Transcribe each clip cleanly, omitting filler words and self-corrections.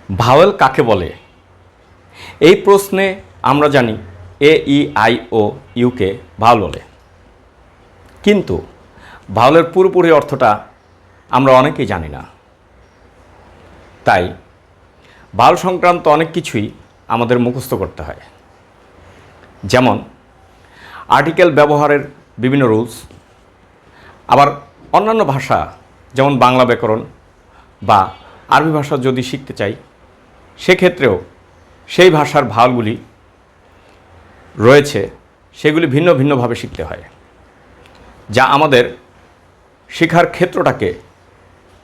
Vowel কাকে বলে? এই প্রশ্নে আমরা জানি এ ই আই ও ইউকে ভাওয়েল বলে, কিন্তু ভাওয়েলের পুরোপুরি অর্থটা আমরা অনেকেই জানি না। তাই ভাওয়েল সংক্রান্ত অনেক কিছুই আমাদের মুখস্থ করতে হয়, যেমন আর্টিকেল ব্যবহারের বিভিন্ন রুলস। আবার অন্যান্য ভাষা যেমন বাংলা ব্যাকরণ বা আরবি ভাষা যদি শিখতে চাই, সেক্ষেত্রেও সেই ভাষার ভাওয়েলগুলি রয়েছে, সেগুলি ভিন্ন ভিন্নভাবে শিখতে হয়, যা আমাদের শেখার ক্ষেত্রটাকে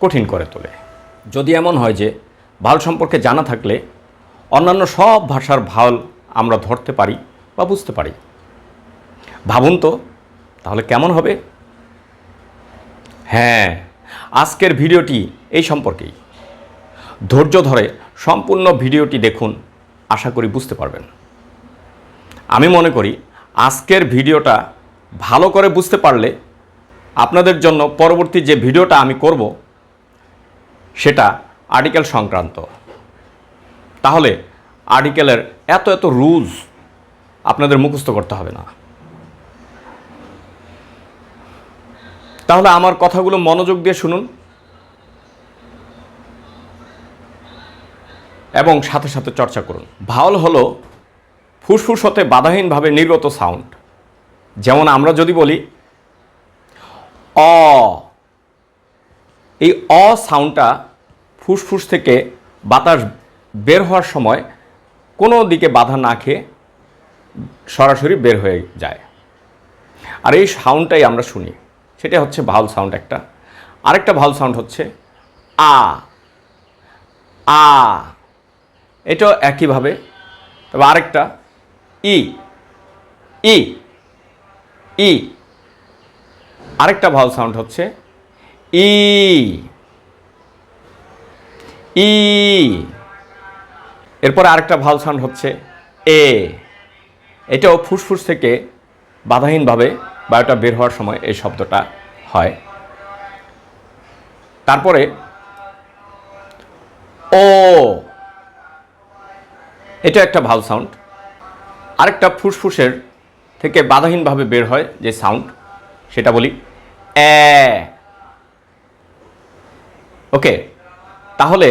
কঠিন করে তোলে। যদি এমন হয় যে ভাওয়েল সম্পর্কে জানা থাকলে অন্যান্য সব ভাষার ভাওয়েল আমরা ধরতে পারি বা বুঝতে পারি, ভাবুন তো তাহলে কেমন হবে? হ্যাঁ, আজকের ভিডিওটি এই সম্পর্কেই। ধৈর্য ধরে সম্পূর্ণ ভিডিওটি দেখুন, আশা করি বুঝতে পারবেন। আমি মনে করি আজকের ভিডিওটা ভালো করে বুঝতে পারলে আপনাদের জন্য পরবর্তী যে ভিডিওটা আমি করব সেটা আর্টিকেল সংক্রান্ত। তাহলে আর্টিকেলের এত এত রুলস আপনাদের মুখস্থ করতে হবে না। তাহলে আমার কথাগুলো মনোযোগ দিয়ে শুনুন এবং সাথে সাথে চর্চা করুন। ভাওয়েল হলো ফুসফুস হতে বাধাহীনভাবে নির্গত সাউন্ড। যেমন আমরা যদি বলি অ, এই অ সাউন্ডটা ফুসফুস থেকে বাতাস বের হওয়ার সময় কোনো দিকে বাধা না খেয়ে সরাসরি বের হয়ে যায়, আর এই সাউন্ডটাই আমরা শুনি। সেটা হচ্ছে ভাওয়েল সাউন্ড একটা। আরেকটা ভাওয়েল সাউন্ড হচ্ছে আ। আ, এটাও একইভাবে। তবে আরেকটা ই। ই ই আরেকটা ভাওয়েল সাউন্ড হচ্ছে ই। ই, এরপরে আরেকটা ভাওয়েল সাউন্ড হচ্ছে এ। এটাও ফুসফুস থেকে বাধাহীনভাবে বায়ুটা বের হওয়ার সময় এই শব্দটা হয়। তারপরে ও, এটা একটা ভাওয়েল সাউন্ড। আরেকটা ফুসফুসের থেকে বাধাহীনভাবে বের হয় যে সাউন্ড, সেটা বলি এ। ওকে, তাহলে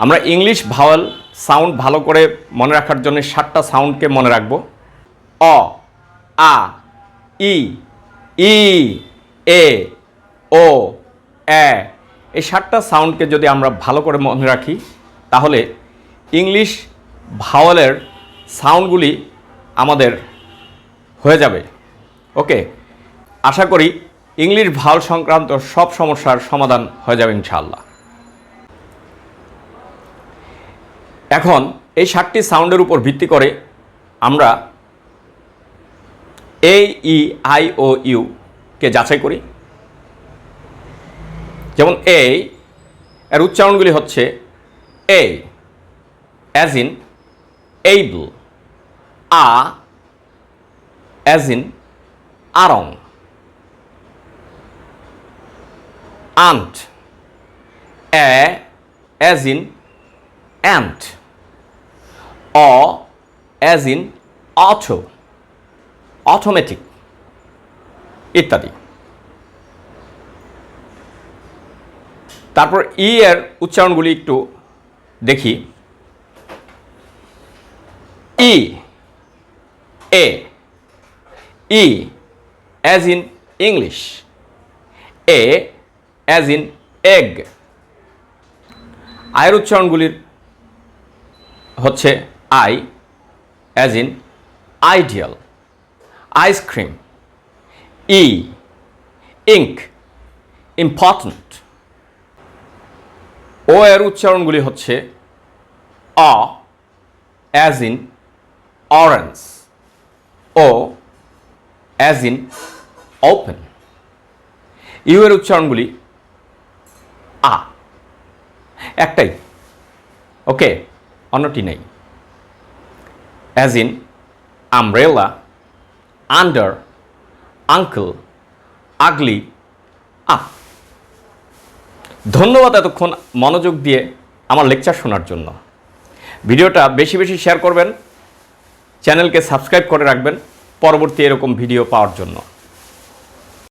আমরা ইংলিশ ভাওয়েল সাউন্ড ভালো করে মনে রাখার জন্য 7টা সাউন্ডকে মনে রাখব। অ, আ, ই, ই, এ, ও, এ। এই 7টা সাউন্ডকে যদি আমরা ভালো করে মনে রাখি, তাহলে ইংলিশ ভাওয়েলের সাউন্ডগুলি আমাদের হয়ে যাবে। ওকে, আশা করি ইংলিশ ভাওয়েল সংক্রান্ত সব সমস্যার সমাধান হয়ে যাবে ইনশাআল্লাহ। এখন এই 7টি সাউন্ডের উপর ভিত্তি করে আমরা এ ই আই ও ইউ কে যাচাই করি। যেমন এ এর উচ্চারণগুলি হচ্ছে এ অ্যাজ ইন এইবল, আ অ্যাজ ইন আরং, আন্ট, এ অ্যাজ ইন অ্যান্ট, অ অ্যাজ ইন অটো, অটোমেটিক ইত্যাদি। তারপর ই এর উচ্চারণগুলি একটু দেখি। ই, এ, ই অ্যাজ ইন ইংলিশ, এ অ্যাজ ইন এগ। আয়ের উচ্চারণগুলির হচ্ছে I as in ideal, ice-cream, ই ইঙ্ক, ইম্পর্ট্যান্ট। ও এর উচ্চারণগুলি হচ্ছে অ as in orange, O as in open. U এর উচ্চারণগুলি আ, একটাই। ওকে, অন্যটি নেই। As in umbrella, under, uncle, ugly, up. ধন্যবাদ এতক্ষণ মনোযোগ দিয়ে আমার লেকচার শোনার জন্য। ভিডিওটা বেশি বেশি শেয়ার করবেন, চ্যানেলকে সাবস্ক্রাইব করে রাখবেন পরবর্তী এরকম ভিডিও পাওয়ার জন্য।